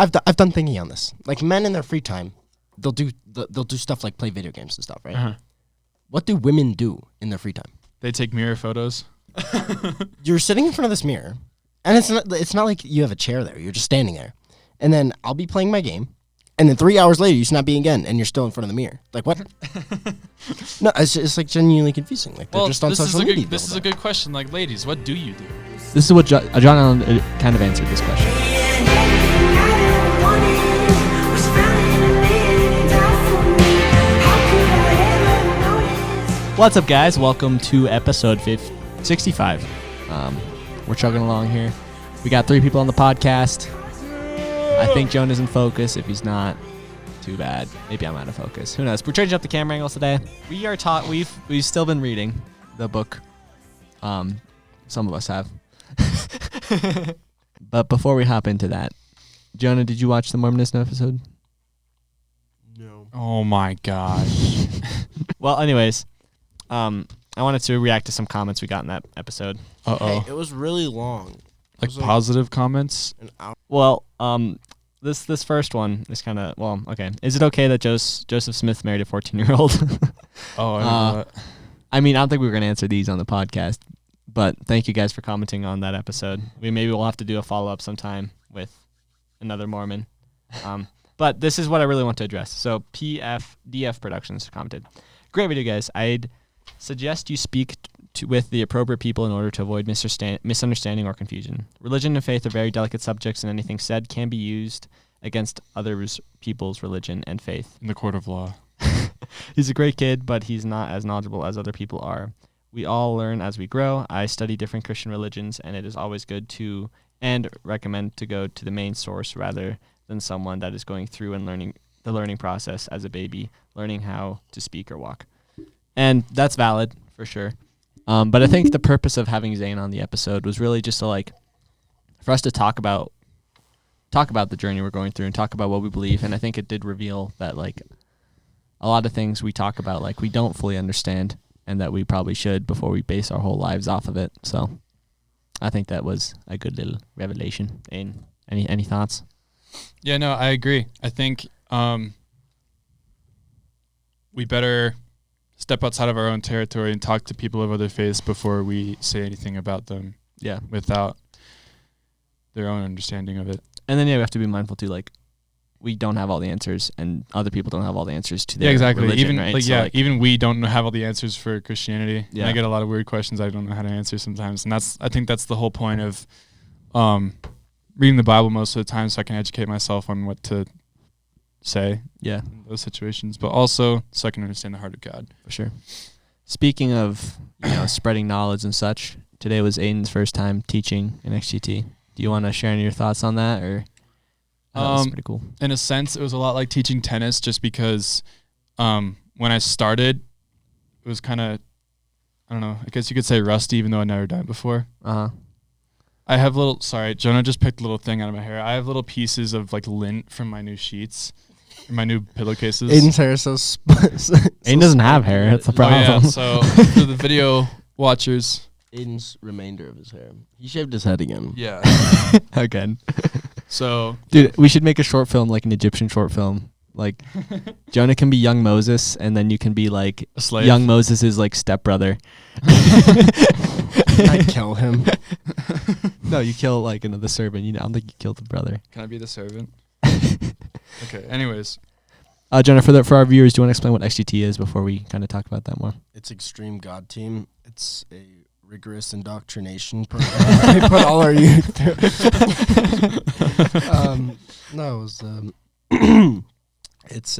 I've done thinking on this. Like men in their free time, they'll do stuff like play video games and stuff, right? Uh-huh. What do women do in their free time? They take mirror photos. You're sitting in front of this mirror, and it's not like you have a chair there. You're just standing there, and then I'll be playing my game, and then 3 hours later you snap me again, and you're still in front of the mirror. Like what? No, it's like genuinely confusing. Like they're just on social media. This is a good question. Like ladies, what do you do? This is what John Allen kind of answered this question. What's up, guys? Welcome to episode 65. We're chugging along here. We got 3 people on the podcast. I think Jonah's in focus. If he's not, too bad. Maybe I'm out of focus. Who knows? We're changing up the camera angles today. We are taught. We've still been reading the book. Some of us have. But before we hop into that, Jonah, did you watch the Mormonism episode? No. Oh my gosh. Well, anyways, I wanted to react to some comments we got in that episode. Hey, it was really long. Like positive comments? An hour. Well, this first one is kind of, well, okay. Is it okay that Joseph Smith married a 14-year-old? Oh, I know that. I mean, I don't think we were going to answer these on the podcast, but thank you guys for commenting on that episode. We'll have to do a follow-up sometime with another Mormon. But this is what I really want to address. So DF Productions commented, "Great video, guys. I'd suggest you speak with the appropriate people in order to avoid misunderstanding or confusion. Religion and faith are very delicate subjects, and anything said can be used against other people's religion and faith. In the court of law. He's a great kid, but he's not as knowledgeable as other people are. We all learn as we grow. I study different Christian religions, and it is always good to and recommend to go to the main source rather than someone that is going through and learning the learning process as a baby, learning how to speak or walk." And that's valid for sure. But I think the purpose of having Zane on the episode was really just to for us to talk about the journey we're going through and talk about what we believe. And I think it did reveal that a lot of things we talk about we don't fully understand, and that we probably should before we base our whole lives off of it. So I think that was a good little revelation. And any thoughts? Yeah, no, I agree. I think we better step outside of our own territory and talk to people of other faiths before we say anything about them. Yeah. Without their own understanding of it. And then we have to be mindful too, we don't have all the answers, and other people don't have all the answers to their exactly. religion, Even right? even we don't have all the answers for Christianity. Yeah. And I get a lot of weird questions I don't know how to answer sometimes, and I think that's the whole point of reading the Bible most of the time, so I can educate myself on what to say. Yeah. In those situations, but also so I can understand the heart of God. For sure. Speaking of spreading knowledge and such, today was Aiden's first time teaching in XGT. Do you want to share any of your thoughts on that, or? That's pretty cool. In a sense, it was a lot like teaching tennis, just because when I started, it was kind of, I don't know, I guess you could say rusty, even though I'd never done it before. Uh-huh. I have Jonah just picked a little thing out of my hair. I have little pieces of lint from my new sheets, my new pillowcases. Aiden's hair is so Aiden doesn't have hair. That's the problem. Oh, yeah. So for the video watchers. Aiden's remainder of his hair. He shaved his head again. Yeah. Again. So. Dude, we should make a short film, an Egyptian short film. Jonah can be young Moses, and then you can be a slave. Young Moses' stepbrother. I kill him. No, you kill another servant. I don't think you killed the brother. Can I be the servant? Okay. Anyways. Jonah, for our viewers, do you want to explain what XGT is before we kind of talk about that more? It's Extreme God Team. It's a rigorous indoctrination program. They put all our youth through. No, it was it's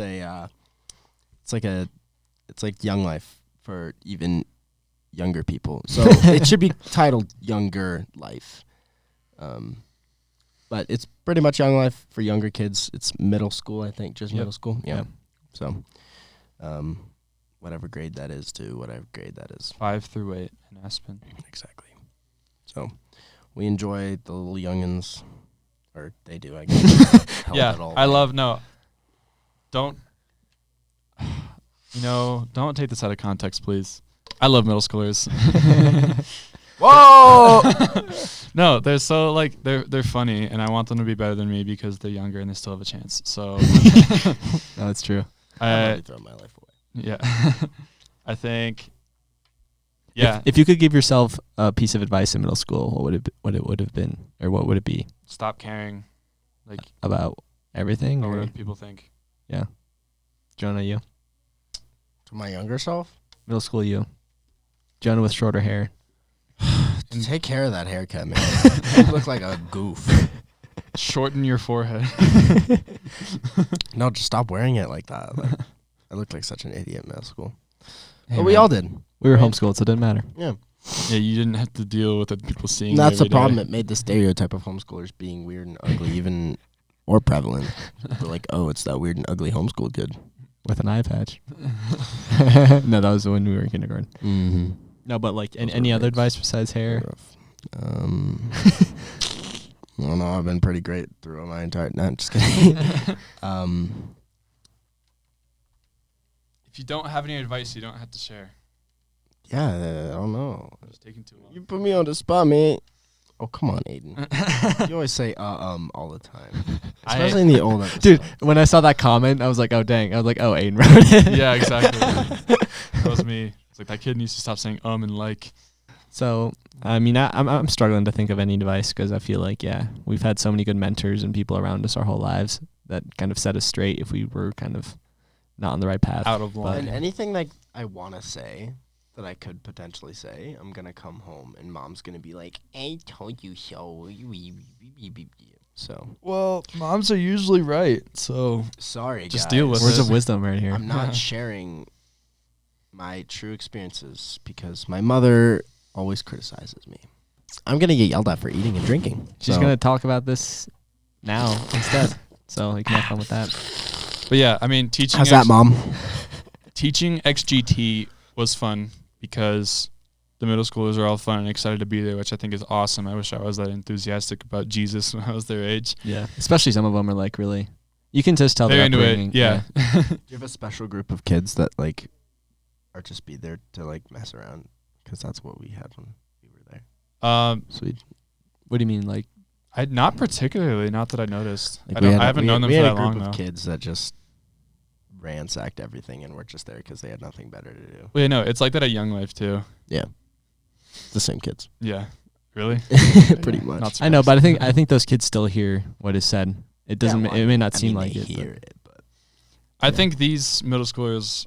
like Young Life for even younger people. So it should be titled Younger Life. But it's pretty much Young Life for younger kids. It's middle school, I think, just middle school. Yeah. So whatever grade that is to whatever grade that is. 5 through 8 in Aspen. Exactly. So we enjoy the little youngins, or they do, I guess. Yeah, I love, don't take this out of context, please. I love middle schoolers. Whoa! No, they're so like they're funny, and I want them to be better than me because they're younger and they still have a chance. So No, it's true. I've already thrown my life away. yeah, I think. Yeah, If you could give yourself a piece of advice in middle school, what it would have been, or what would it be stop caring, like about everything? what Or other people think. yeah, Jonah, you To my younger self? middle school, you Jonah with shorter hair. Take care of that haircut, man. You look like a goof. Shorten your forehead. No, just stop wearing it like that. Like, I looked like such an idiot in middle school. Hey, But we man. all did. We were Right. homeschooled, so it didn't matter. Yeah. Yeah, you didn't have to deal with the people seeing. That's you the every problem. day. It made the stereotype of homeschoolers being weird and ugly even more prevalent. They're like, oh, it's that weird and ugly homeschool kid. With an eye patch. No, that was when we were in kindergarten. Mm-hmm. No, but like Those any were other great. advice besides hair? I don't know. I've been pretty great throughout my entire. No, just kidding. If you don't have any advice, you don't have to share. Yeah, I don't know. It's taking too long. You put me on the spot, mate. Oh, come on, Aiden. You always say all the time, especially in the old episodes. Dude, when I saw that comment, I was like, oh dang. I was like, oh, Aiden wrote it. Yeah, exactly. That was me. It's like that kid needs to stop saying and like. So, I mean, I'm struggling to think of any advice because I feel like, yeah, we've had so many good mentors and people around us our whole lives that kind of set us straight if we were kind of not on the right path. Out of And line. anything that I want to say that I could potentially say, I'm gonna come home and mom's gonna be like, "I told you so." So Well, moms are usually right, so sorry, Just guys. deal with Words it. of wisdom right here. I'm not sharing my true experiences because my mother always criticizes me. I'm gonna get yelled at for eating and drinking. She's so- going to talk about this now instead. So you can have fun with that. But yeah, I mean, teaching How's that, Mom? teaching XGT was fun because the middle schoolers are all fun and excited to be there, which I think is awesome. I wish I was that enthusiastic about Jesus when I was their age. Yeah. Especially some of them are like really, you can just tell They're they're into upbringing. it. Yeah. Do you have a special group of kids that like are just be there to like mess around? Because that's what we had when we were there. Sweet. What do you mean? Like, Not particularly, not that I noticed. Like I haven't known them we for had that a group long of though. kids that just ransacked everything and were just there because they had nothing better to do. Well, yeah, no, it's like that at Young Life too. The same kids, Yeah. Really? pretty much. Not I know, surprised. but I think those kids still hear what is said. It doesn't. well, It may not I seem mean, like they it. hear it, but I think these middle schoolers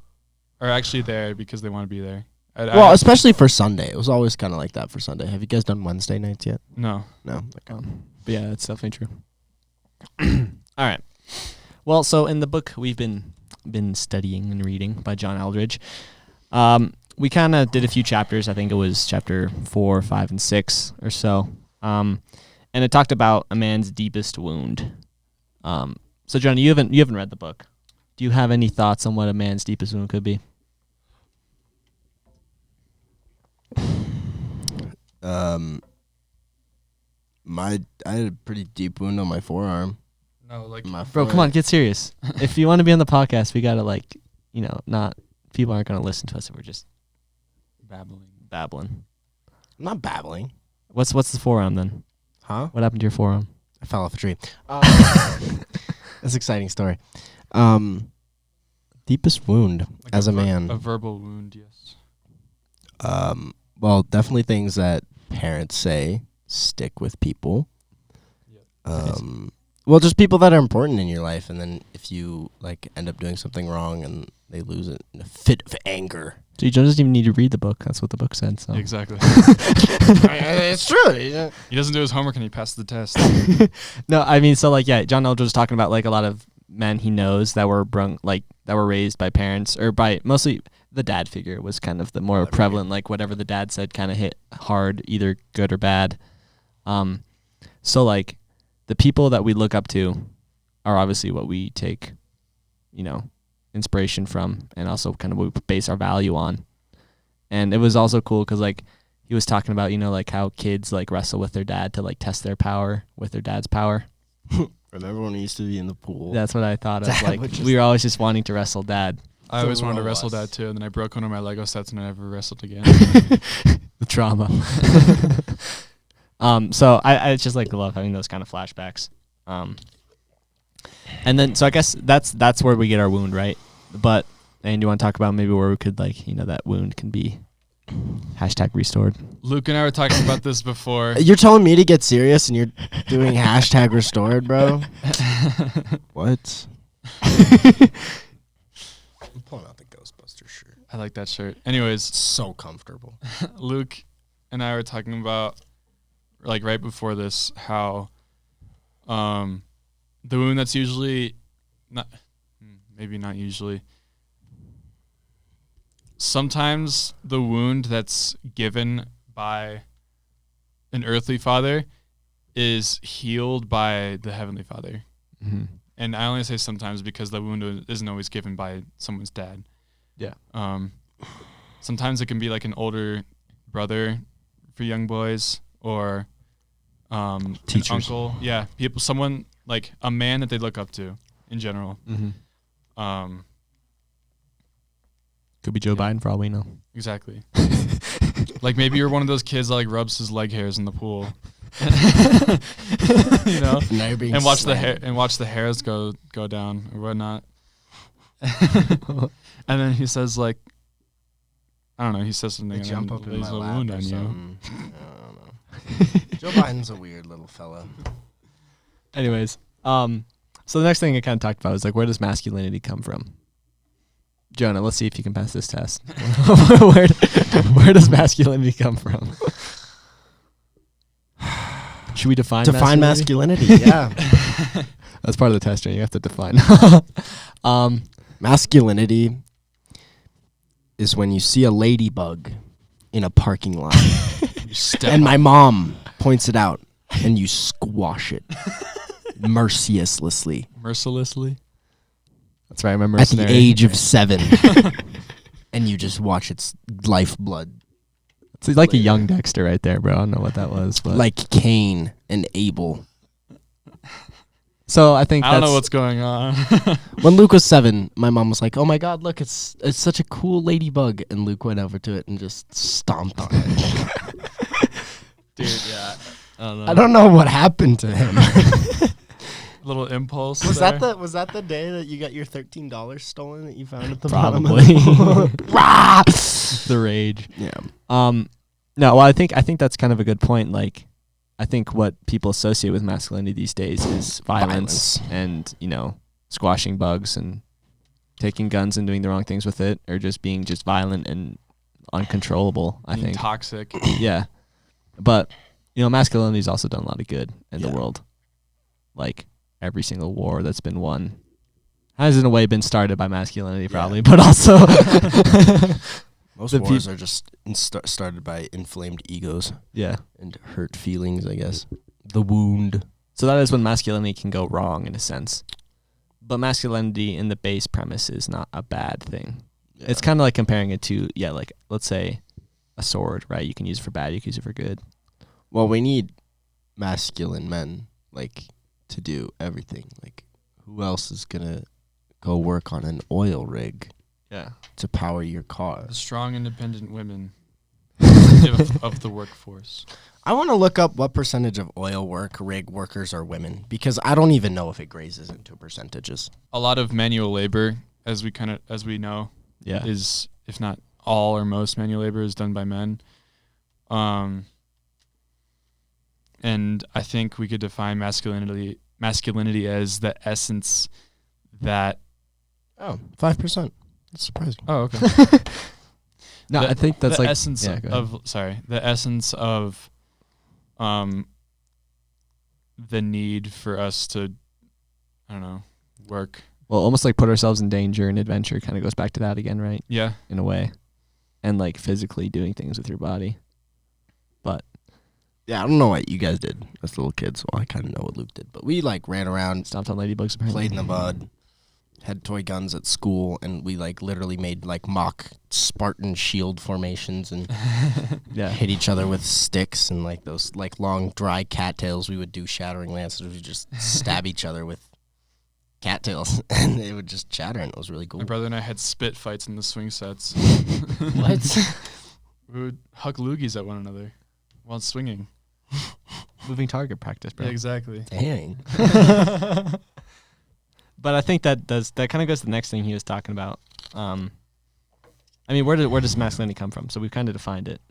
are actually there because they want to be there. well, especially for Sunday, it was always kind of like that for Sunday. Have you guys done Wednesday nights yet? no. No. Okay. But yeah, that's definitely true. All right. Well, so in the book we've been studying and reading by John Eldridge, we kind of did a few chapters. I think it was chapter 4, 5, and 6 or so. And it talked about a man's deepest wound. So John, you haven't read the book. Do you have any thoughts on what a man's deepest wound could be? I had a pretty deep wound on my forearm. No, like My Bro, come on, get serious. If you want to be on the podcast, we gotta not people aren't gonna listen to us if we're just babbling. I'm not babbling. What's the forearm then? Huh? What happened to your forearm? I fell off a tree. That's an exciting story. Deepest wound like as a ver- man. A verbal wound, yes. Well, definitely things that parents say stick with people. Yep. Well, just people that are important in your life, and then if you like end up doing something wrong and they lose it in a fit of anger. So you don't even need to read the book. That's what the book said. So Exactly. It's true. He doesn't do his homework and he passes the test. no, I mean, so like, yeah, John Eldridge was talking about like a lot of men he knows that were raised by parents or by mostly the dad figure was kind of the more Father prevalent. Like whatever the dad said kind of hit hard, either good or bad. So like the people that we look up to are obviously what we take, inspiration from, and also kind of what we base our value on. And it was also cool because like he was talking about like how kids like wrestle with their dad to like test their power with their dad's power. Remember when we used to be in the pool? That's what I thought of. Dad Like would just- we were always just wanting to wrestle dad. I always wanted to rule wrestle was. that too, and then I broke one of my Lego sets and I never wrestled again. The trauma. So I just like love having those kind of flashbacks. And then so I guess that's where we get our wound, right? But and you want to talk about maybe where we could like, that wound can be #restored. Luke and I were talking about this before. You're telling me to get serious and you're doing #restored, bro? What? I'm pulling out the Ghostbusters shirt. I like that shirt. Anyways, It's so comfortable. Luke and I were talking about, like, right before this, how the wound that's usually maybe not usually. Sometimes the wound that's given by an earthly father is healed by the heavenly Father. Mm-hmm. And I only say sometimes because the wound isn't always given by someone's dad. Yeah. Sometimes it can be like an older brother for young boys, or an Teachers. uncle. Yeah, someone like a man that they look up to in general. Mm-hmm. Could be Joe Biden for all we know. Exactly. Like maybe you're one of those kids that like rubs his leg hairs in the pool. Now you're being And watch the slandered. hair and watch the hairs go down or whatnot. And then he says like, I don't know. He says something. They and jump then up in lays my a lap wound or on you. something. I don't know. Joe Biden's a weird little fella. Anyways, so the next thing I kind of talked about was like, where does masculinity come from? Jonah, let's see if you can pass this test. where does masculinity come from? Should we define masculinity? Yeah. That's part of the test, right? You have to define. Masculinity is when you see a ladybug in a parking lot, and my mom points it out, and you squash it mercilessly Mercilessly. That's right. I remember at the age of 7, and you just watch its lifeblood, It's like a young Dexter right there, bro. I don't know what that was, but like Cain and Abel. so I think I don't that's know what's going on. When Luke was 7, my mom was like, "Oh my God, look, it's such a cool ladybug," and Luke went over to it and just stomped on it. dude. Yeah, I don't know. I don't know what happened to him. Little impulse. Was there. that the day that you got your $13 stolen that you found at the Probably. bottom of the Rah! The rage. Yeah. No, well, I think that's kind of a good point. Like, I think what people associate with masculinity these days is violence. And squashing bugs and taking guns and doing the wrong things with it, or just being just violent and uncontrollable. I Being think toxic. yeah, but masculinity's also done a lot of good in the Yeah. world. Like every single war that's been won has in a way been started by masculinity, probably, but also Most The wars are just started by inflamed egos yeah. and hurt feelings, I guess. The wound. So that is when masculinity can go wrong in a sense. But masculinity in the base premise is not a bad thing. Yeah. It's kind of like comparing it to, like, let's say a sword, right? You can use it for bad, you can use it for good. Well, we need masculine men, like, to do everything. Like, who else is going to go work on an oil rig Yeah. to power your car? The strong, independent women of the workforce. I want to look up what percentage of oil rig workers are women, because I don't even know if it grazes into percentages. A lot of manual labor, as we know, Yeah. is, if not all or most manual labor, is done by men. And I think we could define masculinity as the essence that. Oh, 5%. That's surprising. Oh, okay. No, I think that's the like essence yeah, go ahead. the essence of the need for us to, I don't know, work. Well, almost like put ourselves in danger and adventure kind of goes back to that again, right? Yeah. In a way. And like physically doing things with your body. But Yeah, I don't know what you guys did as little kids. Well, I kind of know what Luke did. But we, like, ran around, stomped on ladybugs apparently. played in the mud, had toy guns at school, and we, like, literally made, like, mock Spartan shield formations and Yeah. hit each other with sticks and, like, those, like, long, dry cattails we would do, shattering lances. We would just stab each other with cattails, and they would just chatter, and it was really cool. My brother and I had spit fights in the swing sets. What? We would huck loogies at one another while swinging. Moving target practice, bro. Yeah, exactly. Dang. But I think that kind of goes to the next thing he was talking about. I mean, where does masculinity come from? So we've kind of defined it.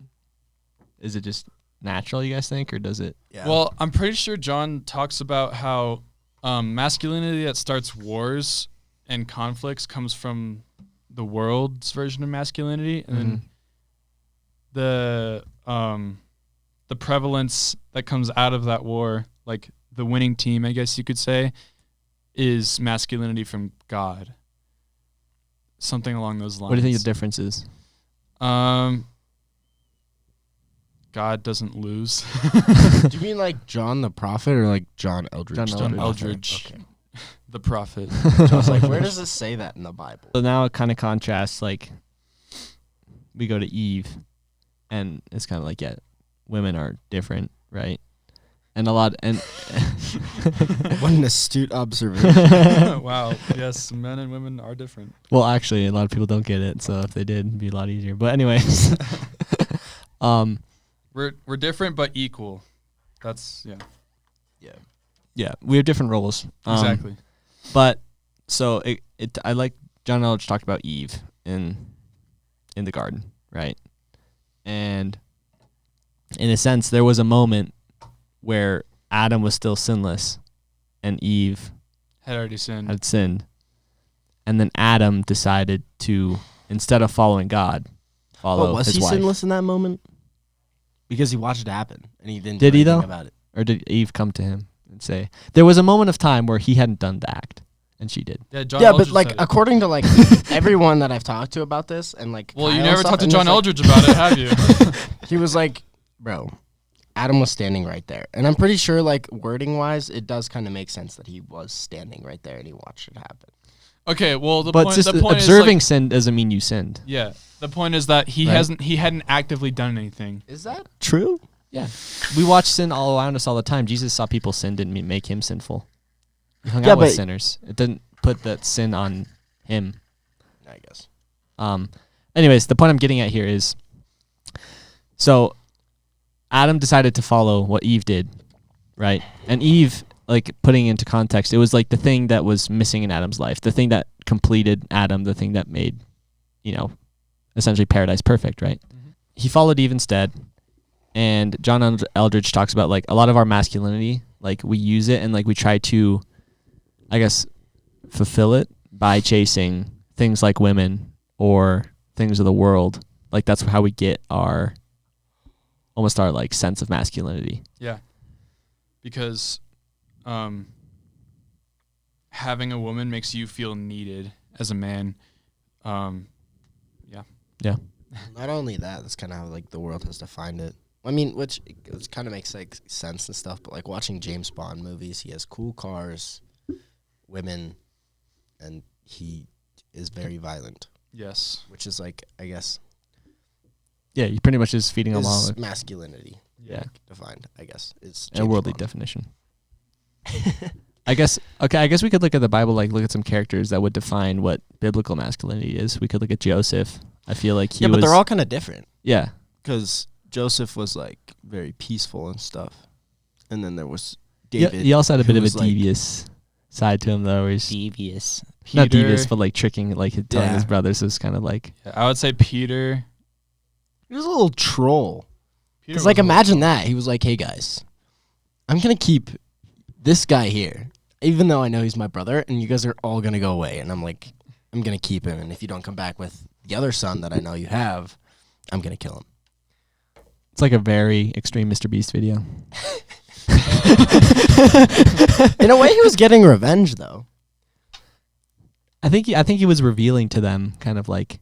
Is it just natural, you guys think, or does it? Yeah. Well, I'm pretty sure John talks about how masculinity that starts wars and conflicts comes from the world's version of masculinity, and then the prevalence that comes out of that war, like the winning team, I guess you could say, is masculinity from God. Something along those lines. What do you think the difference is? God doesn't lose. Do you mean like John the prophet or like John Eldridge? John Eldridge, Okay. the prophet. I was like, where does it say that in the Bible? So now it kind of contrasts, like, we go to Eve, and it's kind of like, yeah, women are different, right? And What an astute observation. Wow. Yes, men and women are different. well, actually, a lot of people don't get it, so if they did, it'd be a lot easier. But anyways, We're different but equal. That's yeah, we have different roles. exactly. But so I like John Eldridge talked about Eve in the garden, right? And in a sense, there was a moment where Adam was still sinless and Eve Had already sinned. had sinned. And then Adam decided to, instead of following God, follow was his he wife. sinless in that moment? Because he watched it happen and he didn't Did do he, anything though? about it. Or did Eve come to him and say, there was a moment of time where he hadn't done the act, and she did. Yeah, John Yeah, Eldridge but like said it. according to like everyone that I've talked to about this and like Well, you Kyle never and stuff, talked to and John it's like- Eldridge about it, have you? He was like, bro, Adam was standing right there. And I'm pretty sure like wording wise, it does kind of make sense that he was standing right there and he watched it happen. Okay, well the But point just is observing like, sin doesn't mean you sinned. yeah, the point is that he Right. hadn't actively done anything. Is that true? Yeah. We watch sin all around us all the time. Jesus saw people sin, didn't make him sinful. He hung Yeah, out with but- sinners. It didn't put that sin on him. I guess. Anyways, the point I'm getting at here is, so Adam decided to follow what Eve did, right? And Eve, like, putting into context, it was like the thing that was missing in Adam's life, the thing that completed Adam, the thing that made, essentially paradise perfect, right? Mm-hmm. He followed Eve instead. And John Eldridge talks about, like, a lot of our masculinity, like, we use it and, like, we try to, I guess, fulfill it by chasing things like women or things of the world. Like, that's how we get our like sense of masculinity. Yeah, because having a woman makes you feel needed as a man. Yeah. Not only that, that's kind of how like the world has defined it. I mean, which it kind of makes like sense and stuff. But like watching James Bond movies, he has cool cars, women, and he is very violent. Yes. Which is like, I guess, Yeah, he pretty much is feeding along is with masculinity. Yeah. Like, defined. I guess it's a James worldly Bond. definition. I guess we could look at the Bible, like look at some characters that would define what biblical masculinity is. We could look at Joseph. I feel like he Yeah, was. but they're all kind of different Yeah. because Joseph was like very peaceful and stuff, and then there was Yeah, David. he also had a who bit of a was, like, devious side to him, though. Where he's devious. not Peter- devious, but like tricking, like telling Yeah. his brothers is kind of like. Yeah, I would say Peter. He was a little troll. Peter Because like was a- imagine that he was like, "Hey guys, I'm gonna keep this guy here, even though I know he's my brother, and you guys are all gonna go away." And I'm like, "I'm gonna keep him, and if you don't come back with the other son that I know you have, I'm gonna kill him." It's like a very extreme Mr. Beast video. In a way, he was getting revenge, though. I think he was revealing to them, kind of like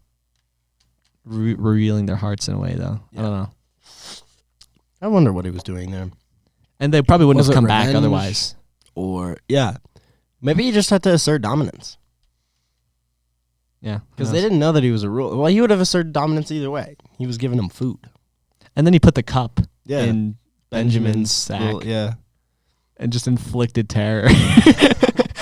revealing their hearts in a way, though. Yeah. I don't know. I wonder what he was doing there, And they probably wouldn't Was have it come back revenge? otherwise. or yeah, maybe he just had to assert dominance Yeah, because they didn't know that he was a ruler. Well, he would have asserted dominance either way. He was giving them food. And then he put the cup Yeah, in Benjamin's sack little- yeah. and just inflicted terror.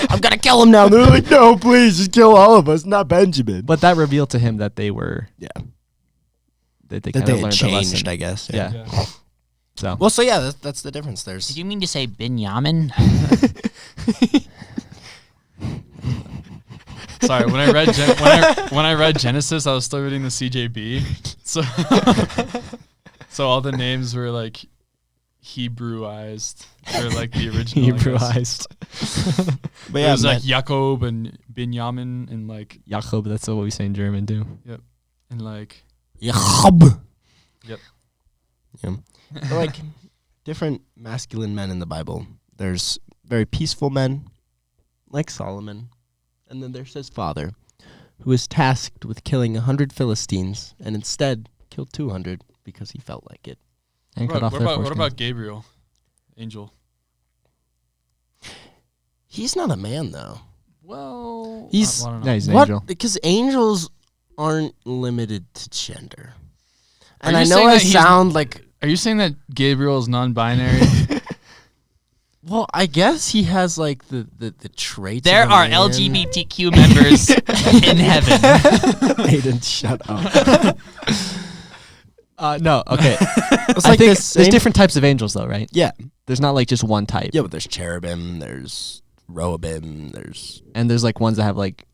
I'm I've got to kill him now. They're like, no, please, just kill all of us, not Benjamin. But that revealed to him that they were Yeah. that they That kind they of had learned changed, the lesson. I guess. Yeah. So Well, so yeah, that's the difference. There's Did you mean to say Benjamin? Sorry, when I read Genesis, I was still reading the CJB. So all the names were like Hebrewized, or like the original. Hebrewized. but It was like Jacob and Benjamin and like Jacob, that's what we say in German too. and like Jacob. Yep. Yeah. So, like different masculine men in the Bible. There's very peaceful men, like Solomon, and then there's his father, who is tasked with killing 100 Philistines, and instead killed 200 because he felt like it. And what cut off their what foreskins. about Gabriel, angel? He's not a man, though. Well, He's- I don't know. Yeah, he's an What? angel. Because angels aren't limited to gender. And Are I you know saying I that he's- sound like, Are you saying that Gabriel is non-binary? well, I guess he has like the traits. There of a are man. LGBTQ members in heaven. Aiden, shut up. No, okay. It's I like think this there's same- different types of angels, though, right? Yeah. There's not like just one type. Yeah, but there's cherubim, there's roabim, there's And there's like ones that have like,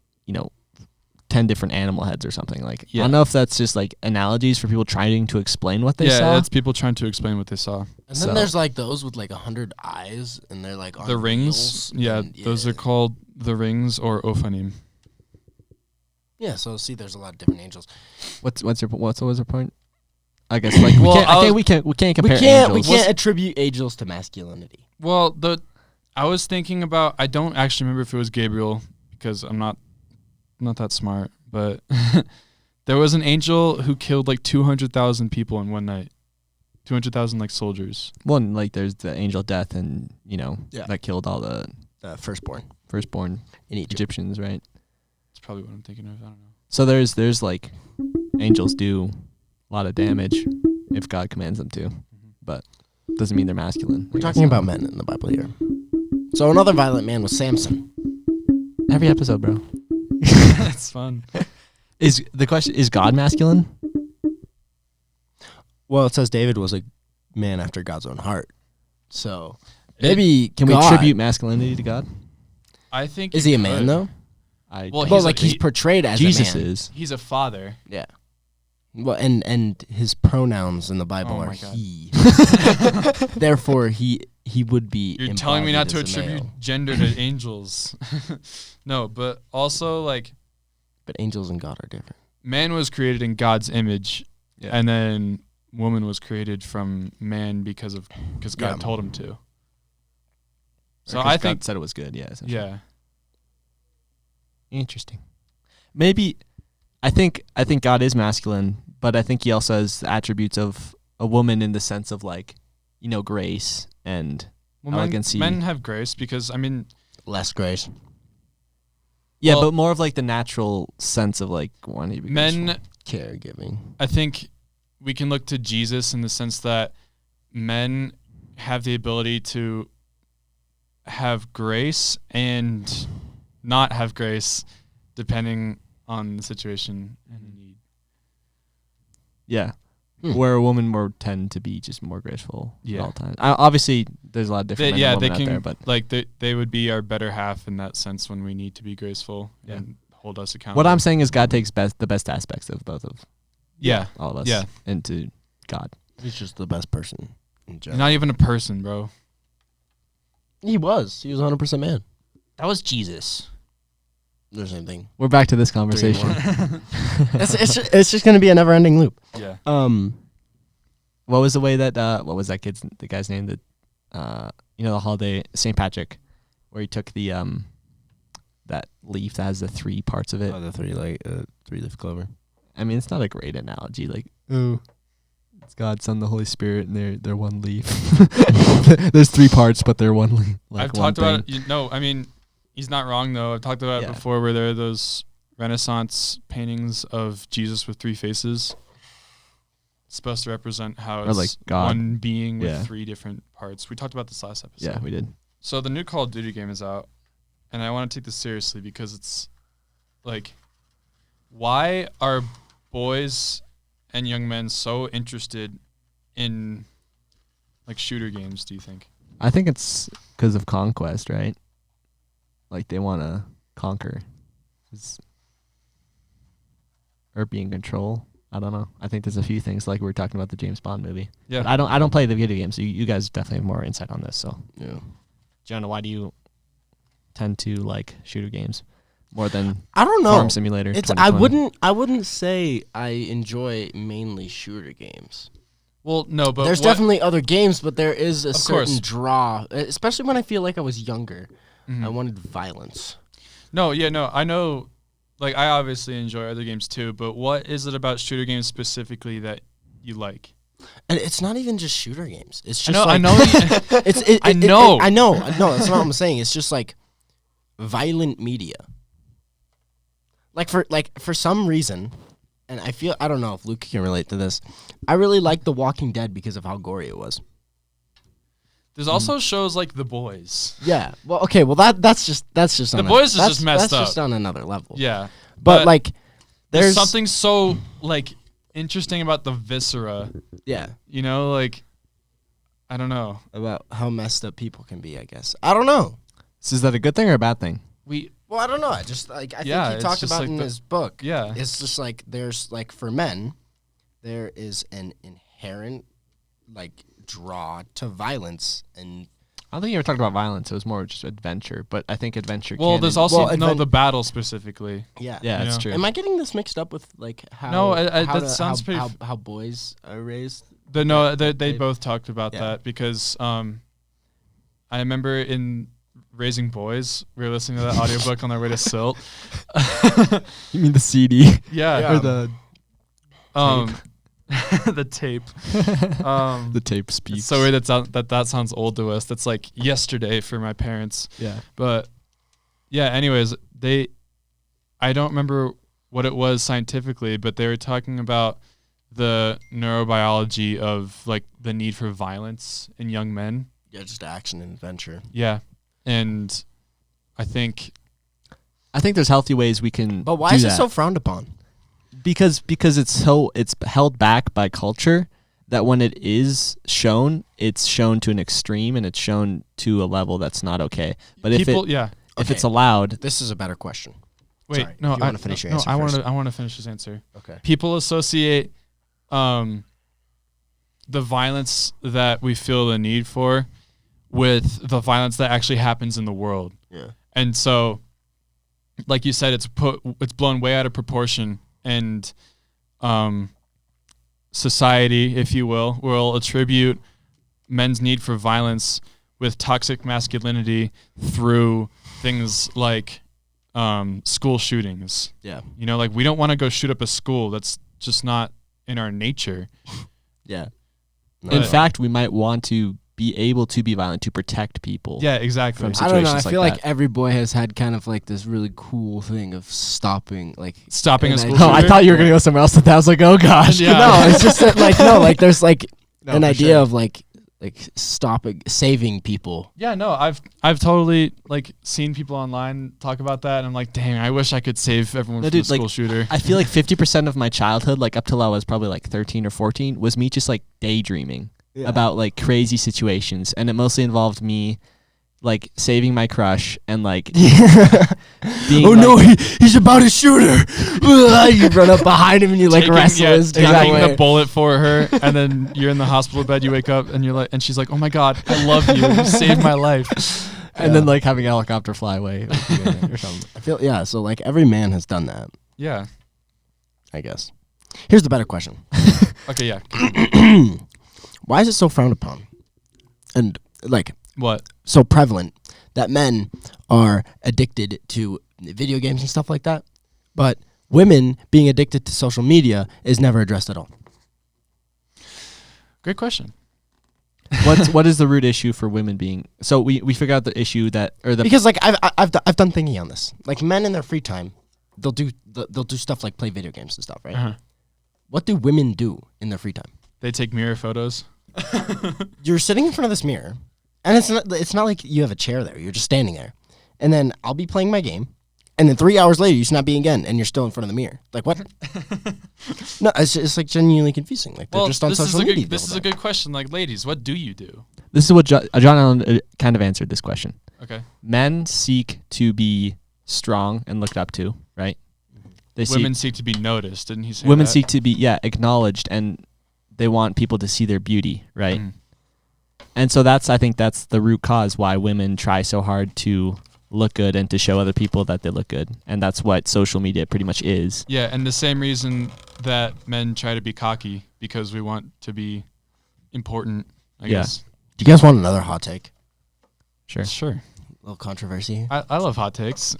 10 different animal heads or something. Like, I Yeah. don't know if that's just like analogies for people trying to explain what they yeah, saw. it's people trying to explain what they saw. and then So- there's like those with like 100 eyes, and they're like on The rings, wheels, yeah, and- those are called the rings or Ophanim. Yeah, so see, there's a lot of different angels. What's your point? I guess like Well, I think we can't compare We can't angels. attribute angels to masculinity. Well, I was thinking about. I don't actually remember if it was Gabriel because I'm not that smart. But there was an angel who killed like 200,000 people in one night. 200,000 like soldiers. One, like there's the angel of death, and Yeah. that killed all the Firstborn firstborn in Egypt. Egyptians, right? That's probably what I'm thinking of. I don't know. So there's like angels do a lot of damage if God commands them to, but doesn't mean they're masculine. We're talking about men in the Bible here. So another violent man was Samson. every episode, bro. That's fun. Is the question, is God masculine? Well, it says David was a man after God's own heart. So Maybe can we God- attribute masculinity to God? I think. is you he a man could. though? I Well, Well, he's like a- he's he- portrayed as Jesus a man. is. He's a father. Yeah. Well, and his pronouns in the Bible Oh are my God. he. Therefore, he would be. You're telling me not to embodied as a attribute male. gender to angels. No, but also like But angels and God are different. man was created in God's image, Yeah. and then woman was created from man because God Yeah. told him to. So Or 'cause I God think said it was good. Yeah. essentially. yeah. Interesting. Maybe I think God is masculine, but I think he also has the attributes of a woman in the sense of like, grace and Well, Elegancy. men have grace because I mean Less grace. yeah, Well- but more of like the natural sense of like wanting to be graceful. men. Caregiving. I think we can look to Jesus in the sense that men have the ability to have grace and not have grace depending on the situation and the need. Yeah. Hmm. Where a woman more tend to be just more graceful at Yeah. all times. Obviously, there's a lot of different men and They women out can there, but like they would be our better half in that sense when we need to be graceful Yeah. and hold us accountable. what I'm saying is God takes the best aspects of both of yeah, all of us Yeah. into God. He's just the best person in you're general. not even a person, bro. He was 100% man. That was Jesus. They're the same thing. We're back to this conversation. It's just going to be a never-ending loop. Yeah. What was the way that what was the guy's name that the holiday St. Patrick, where he took the that leaf that has the 3 parts of it. Oh, the three-leaf clover. I mean, it's not a great analogy. Like, oh, it's God, Son, the Holy Spirit, and they're one leaf. There's 3 parts, but they're one leaf. Like I've one talked about thing. it. I mean, he's not wrong though. I've talked about it Yeah. before where there are those Renaissance paintings of Jesus with 3 faces. It's supposed to represent how Or it's like God. one being with Yeah. 3 different parts. We talked about this last episode. Yeah, we did. So the new Call of Duty game is out, and I want to take this seriously because it's like, why are boys and young men so interested in like shooter games, do you think? I think it's because of conquest, right? Like they want to conquer. Or be in control. I don't know. I think there's a few things like we were talking about the James Bond movie. Yeah. But I don't play the video games. So you guys definitely have more insight on this. So, Yeah. Jonah, why do you tend to like shooter games more than I don't know. Farm Simulator? It's 2020? I wouldn't say I enjoy mainly shooter games. Well, no, but There's definitely other games, but there is a Of certain course. draw, especially when I feel like I was younger. Mhm. I wanted violence. No, yeah, no, I know. Like, I obviously enjoy other games too, but what is it about shooter games specifically that you like? And it's not even just shooter games. It's I just know, I like, know. I know. I know. That's not what I'm saying. It's just like violent media. Like for some reason, and I don't know if Luke can relate to this. I really like The Walking Dead because of how gory it was. There's also shows like The Boys. Yeah. Well, okay. Well, that's just The on Boys is that's- just messed That's up. just on another level. Yeah, But like, there's there's something so like interesting about the viscera. Yeah. You know, like I don't know. About how messed up people can be. I guess I don't know. So is that a good thing or a bad thing? Well, I don't know. I just like I Yeah, think he it's talked just about like in the- his book. Yeah. It's just like there's like for men, there is an inherent like draw to violence and I don't think you ever talked about violence. It was more just adventure. But I think adventure. Well, can there's also Well, the battle specifically. yeah. Yeah, that's Yeah. true. Am I getting this mixed up with like how No, how that sounds pretty how boys are raised? They they- both talked about Yeah. that because I remember in Raising Boys, we were listening to that audiobook on our way to Silt. You mean the CD? Yeah. Or the The tape. the tape speaks. It's so weird that sounds old to us. That's like yesterday for my parents. Yeah. But yeah, anyways, I don't remember what it was scientifically, but they were talking about the neurobiology of like the need for violence in young men. Yeah, just action and adventure. Yeah. And I think there's healthy ways we can. But why do is it that. so frowned upon? Because it's held back by culture that when it is shown, it's shown to an extreme and it's shown to a level that's not okay. But if Okay. it's allowed, This is a better question. wait, Sorry, no, if you wanna finish your answer I first. want to finish this answer. Okay. People associate the violence that we feel the need for with the violence that actually happens in the world. Yeah. And so, like you said, it's blown way out of proportion, and society, if you will attribute men's need for violence with toxic masculinity through things like school shootings. Yeah. You know, like we don't want to go shoot up a school. That's just not in our nature. Yeah. in fact, we might want to be able to be violent to protect people. Yeah, exactly. From I don't know. I situations feel like like that. every boy has had kind of like this really cool thing of stopping, like Stopping a And school I- Oh, I shooter? thought you were gonna go somewhere else with that. I was like, oh gosh. Yeah. No, it's just that, like like there's like No, an for idea sure. of like stopping, saving people. Yeah, no, I've totally like seen people online talk about that, and I'm like, dang, I wish I could save everyone No, from dude, the school like, shooter. I feel like 50% of my childhood, like up till I was probably like 13 or 14, was me just like daydreaming about like crazy situations, and it mostly involved me like saving my crush and like being Oh like, no, he's about to shoot her. You run up behind him and you like wrestle his gun taking away. the bullet for her, and then you're in the hospital bed. You wake up and you're like, and she's like, "Oh my god, I love you. You saved my life." and then like having a helicopter fly away or something. I feel so like every man has done that, Yeah. I guess. Here's the better question. Okay. Yeah. Why is it so frowned upon? And like What? so prevalent that men are addicted to video games and stuff like that, but women being addicted to social media is never addressed at all. Great question. What is the root issue for women being? So we figure out the issue that or the Because like I've done thinking on this. Like men in their free time, they'll do stuff like play video games and stuff, right? Uh-huh. What do women do in their free time? They take mirror photos. You're sitting in front of this mirror, and it's not like you have a chair there. You're just standing there, and then I'll be playing my game, and then 3 hours later you snap me again, and you're still in front of the mirror. Like what? No, it's like genuinely confusing. Like they're just on social media. This is a good question. Like, ladies, what do you do? This is what John Allen kind of answered this question. Okay. Men seek to be strong and looked up to, right? Women seek to be noticed, didn't he say women that? seek to be acknowledged, and they want people to see their beauty, right? And so I think that's the root cause why women try so hard to look good and to show other people that they look good, and that's what social media pretty much is. Yeah, and the same reason that men try to be cocky, because we want to be important, I guess. Do you guys want another hot take? Sure. Sure. A little controversy here. I love hot takes.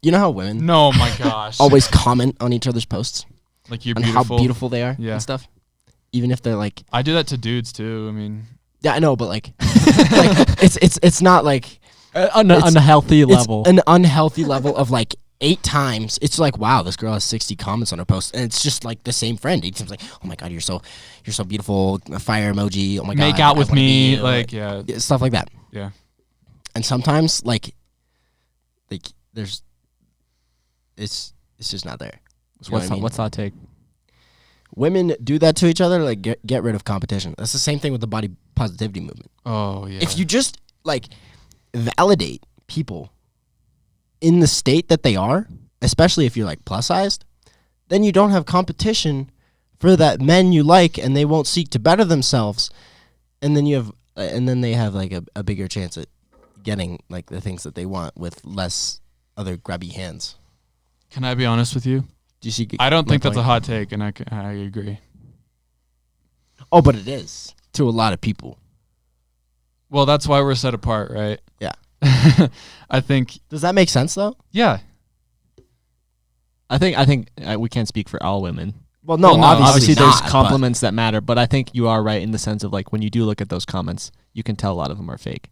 You know how women No, my gosh. always comment on each other's posts Like you're on beautiful. how beautiful they are Yeah. and stuff? Even if they're like, I do that to dudes too. I mean, yeah, I know, but like, it's not like Unhealthy level. It's an unhealthy level of like 8 times. It's like, wow, this girl has 60 comments on her post, and it's just like the same friend. Each time's like, oh my god, you're so beautiful. A fire emoji. Oh my god, make out with I wanna me. be you, Like, yeah. stuff like that. Yeah. And sometimes like there's it's just not there. You know what I mean? What's that take? Women do that to each other, like get rid of competition. That's the same thing with the body positivity movement. Oh, yeah. If you just like validate people in the state that they are, especially if you're like plus sized, then you don't have competition for that men you like, and they won't seek to better themselves, and then they have like a bigger chance at getting like the things that they want with less other grabby hands. Can I be honest with you? Do you see? I don't my think that's a point? hot take, and I agree. Oh, but it is to a lot of people. Well, that's why we're set apart, right? Yeah. I think, Does that make sense though? yeah. I think we can't speak for all women. Well, no, Well, no, obviously, there's not, compliments that matter, but I think you are right in the sense of like when you do look at those comments, you can tell a lot of them are fake,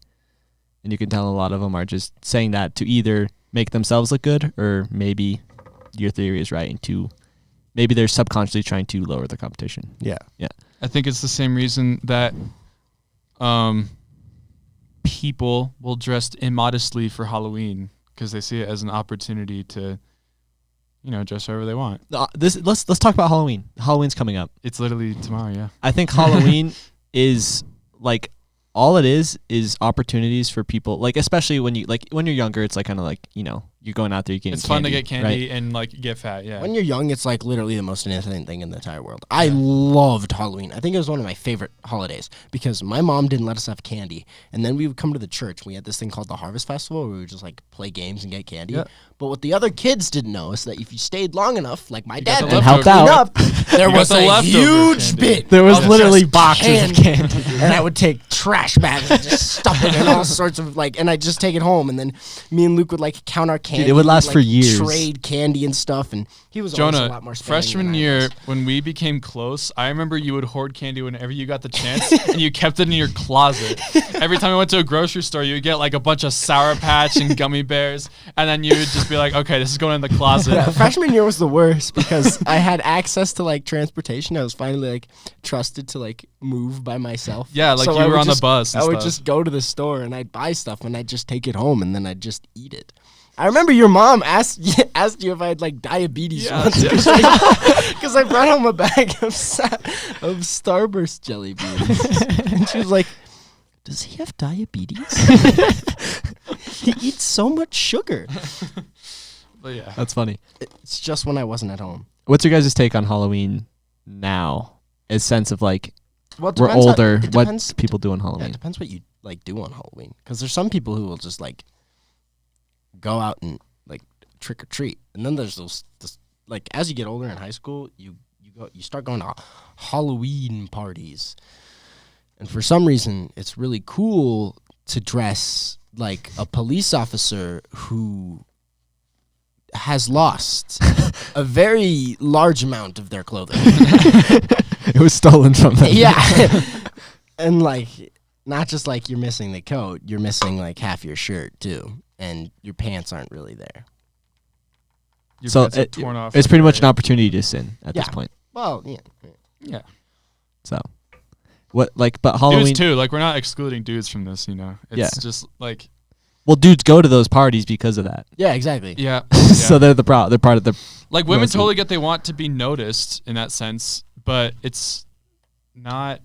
and you can tell a lot of them are just saying that to either make themselves look good, or maybe your theory is right, and maybe they're subconsciously trying to lower the competition. Yeah. I think it's the same reason that people will dress immodestly for Halloween, because they see it as an opportunity to, dress however they want. Let's talk about Halloween. Halloween's coming up. It's literally tomorrow, yeah. I think Halloween is like all it is opportunities for people, like especially when you're younger, it's like kind of like you're going out there, you're getting It's fun to candy, get candy right? and like get fat, yeah. When you're young, it's like literally the most innocent thing in the entire world. I loved Halloween. I think it was one of my favorite holidays because my mom didn't let us have candy. And then we would come to the church. We had this thing called the Harvest Festival where we would just like play games and get candy. Yeah. But what the other kids didn't know is that if you stayed long enough, like my got dad the did, helped leftovers. out. there You got was the a leftover huge candy. bit. There was of literally just boxes of candy. And I would take trash bags and just stuff it in all sorts of and I'd just take it home. And then me and Luke would like count our candy. it would last like, for years. Trade candy and stuff. And he was always a lot Jonah, more sparing freshman than I year, was. when we became close, I remember you would hoard candy whenever you got the chance, and you kept it in your closet. Every time we went to a grocery store, you would get like a bunch of Sour Patch and gummy bears, and then you would just be like, okay, this is going in the closet. Yeah, freshman year was the worst because I had access to like transportation. I was finally like trusted to like move by myself. Yeah, like So you I were would on the just- bus and I would stuff. just go to the store and I'd buy stuff and I'd just take it home and then I'd just eat it. I remember your mom asked you if I had like diabetes Yeah. once because I brought home a bag of Starburst jelly beans and she was like, "Does he have diabetes? He eats so much sugar." But yeah. That's funny. It's just when I wasn't at home. What's your guys' take on Halloween now? A sense of like Well, it we're depends older. it What depends- people do on Yeah, Halloween? it depends what you like do on Halloween. Because there's some people who will just like go out and like trick or treat, and then there's those like as you get older in high school, you start going to Halloween parties, and for some reason, it's really cool to dress like a police officer who has lost a very large amount of their clothing. It was stolen from them. Yeah. And like not just like you're missing the coat, you're missing like half your shirt too, and your pants aren't really there. Your So pants are torn off. it's pretty much an right? opportunity to sin at this Yeah. point. Well, yeah. Yeah. So What but Halloween Dudes too. Like we're not excluding dudes from this. It's Yeah. just like Well, dudes go to those parties because of that. Yeah, exactly. yeah. So they're they're part of the Like women Mostly. totally get they want to be noticed in that sense, but it's not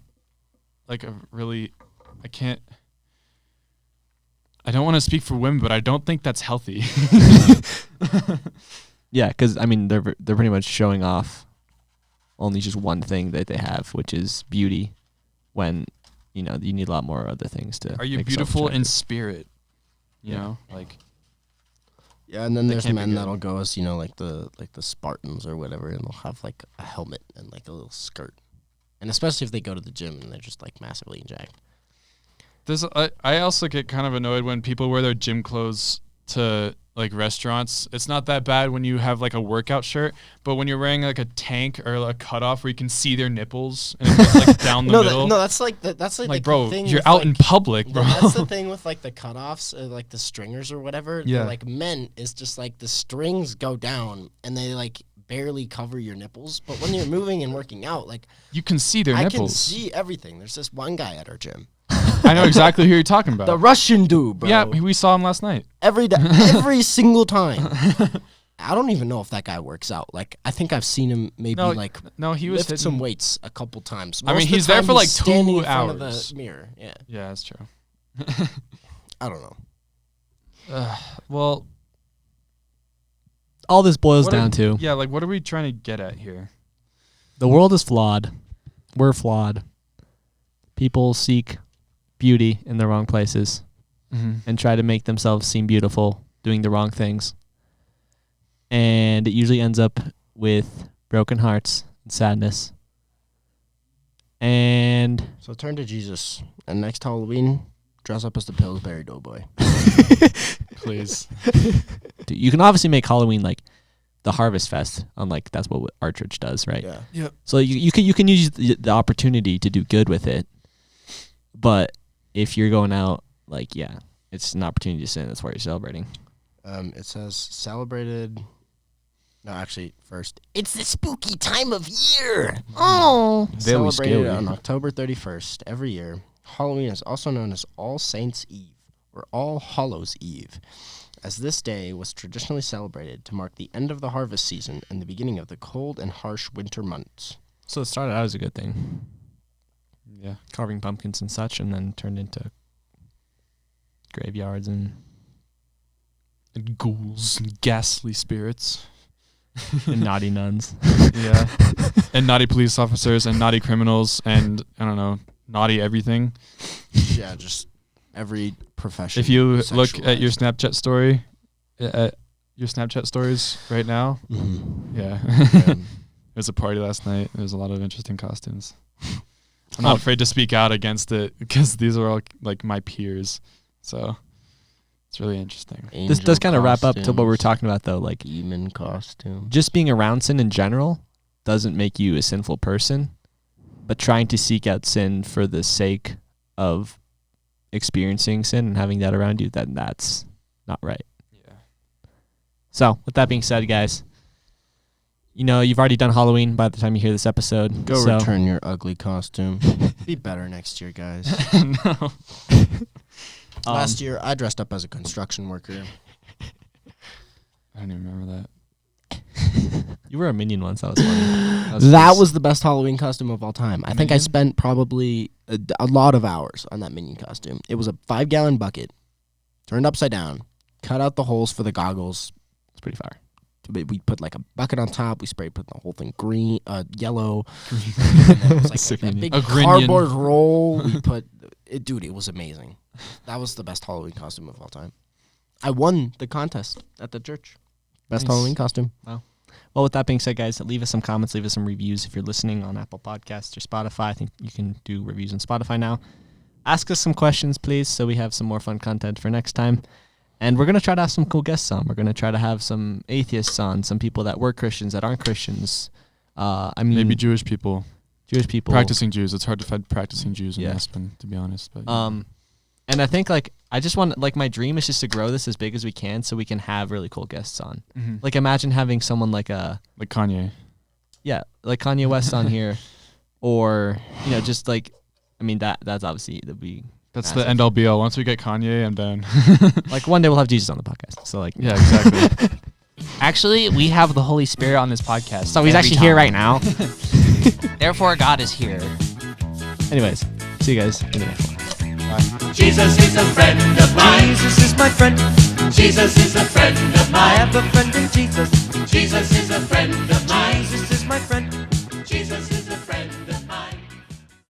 like a really. I don't want to speak for women, but I don't think that's healthy. Yeah, because I mean they're pretty much showing off only just one thing that they have, which is beauty. When you need a lot more other things to. Are you make beautiful in self-attractive. spirit? You Yeah. know, like Yeah, and then They there's can't be men good. that'll go as like the Spartans or whatever, and they'll have like a helmet and like a little skirt, and especially if they go to the gym and they're just like massively jacked. I also get kind of annoyed when people wear their gym clothes to like restaurants. It's not that bad when you have like a workout shirt, but when you're wearing like a tank or a cutoff where you can see their nipples and it goes like down the middle. That's like that's like, like, the bro, thing you're with, out like, in public, bro. That's the thing with like the cutoffs, like the stringers or whatever. Yeah. They're, like men is just like the strings go down and they like barely cover your nipples. But when you're moving and working out, like You can see their I nipples. can see everything. There's this one guy at our gym, I know exactly who you're talking about. the Russian dude, bro. Yeah, we saw him last night. every day, every single time. I don't even know if that guy works out. Like I think I've seen him maybe like No, he was lift hitting some weights a couple times. I mean, Most of the he's there time for, like, standing 2 in front of hours. the mirror. Yeah, Yeah, that's true. I don't know. Well, All this boils what are- down to yeah, like what are we trying to get at here? the world is flawed. We're flawed. People seek beauty in the wrong places and try to make themselves seem beautiful doing the wrong things. And it usually ends up with broken hearts and sadness. And So turn to Jesus, and next Halloween, dress up as the Pillsbury Doughboy. Please. dude, you can obviously make Halloween like the Harvest Fest, unlike that's what our church does, right? Yeah. So you can use the opportunity to do good with it, but if you're going out, like it's an opportunity to sin. That's why you're celebrating. It says celebrated. No, actually, first, it's the spooky time of year. Oh, Very celebrated scary. on October 31st every year. Halloween is also known as All Saints' Eve or All Hallows' Eve, as this day was traditionally celebrated to mark the end of the harvest season and the beginning of the cold and harsh winter months. So it started out as a good thing, Yeah. carving pumpkins and such, and then turned into graveyards and And ghouls and ghastly spirits. naughty nuns. Yeah. And naughty police officers and naughty criminals and I don't know, naughty everything. Yeah, just every profession. If you look at your sexualized. Snapchat story, at your Snapchat stories right now, Mhm. yeah. Um, There was a party last night. There's a lot of interesting costumes. I'm not afraid to speak out against it because these are all like my peers. So it's really interesting. This does kind of wrap up to what we were talking about, though. Like, Demon costume. just being around sin in general doesn't make you a sinful person, but trying to seek out sin for the sake of experiencing sin and having that around you, then that's not right. Yeah. So, with that being said, guys, you've already done Halloween by the time you hear this episode. Go so return your ugly costume. Be better next year, guys. No. Last year, I dressed up as a construction worker. I don't even remember that. You were a minion once. That was funny. That was the best Halloween costume of all time. I think I spent probably a lot of hours on that minion costume. It was a 5-gallon bucket, turned upside down, cut out the holes for the goggles. It's pretty fire. We put like a bucket on top. We sprayed put the whole thing green, yellow. And then it was like Sick that minion. big A grinion. cardboard roll. We put it, dude. It was amazing. That was the best Halloween costume of all time. I won the contest at the church. Best Nice. Halloween costume. Well, with that being said, guys, leave us some comments, leave us some reviews if you're listening on Apple Podcasts or Spotify. I think you can do reviews on Spotify now. Ask us some questions, please, so we have some more fun content for next time. And we're going to try to have some cool guests on. We're going to try to have some atheists on, some people that were Christians, that aren't Christians. Maybe Jewish people. Jewish people. Practicing Jews. It's hard to find practicing Jews in Yeah. Aspen, to be honest. But And I think, I just want, my dream is just to grow this as big as we can so we can have really cool guests on. like Imagine having someone like Kanye. like Kanye West on here, or, just I mean, that's obviously the big. That's massive. the end all be all. Once we get Kanye, I'm done. Like one day we'll have Jesus on the podcast. So like, Yeah, exactly. Actually, we have the Holy Spirit on this podcast. So he's every actually here time. right now. Therefore, God is here. Anyways, see you guys in the next one. Jesus is a friend of mine. Jesus is my friend. Jesus is a friend of mine. I have a friend in Jesus. Jesus is a friend of mine.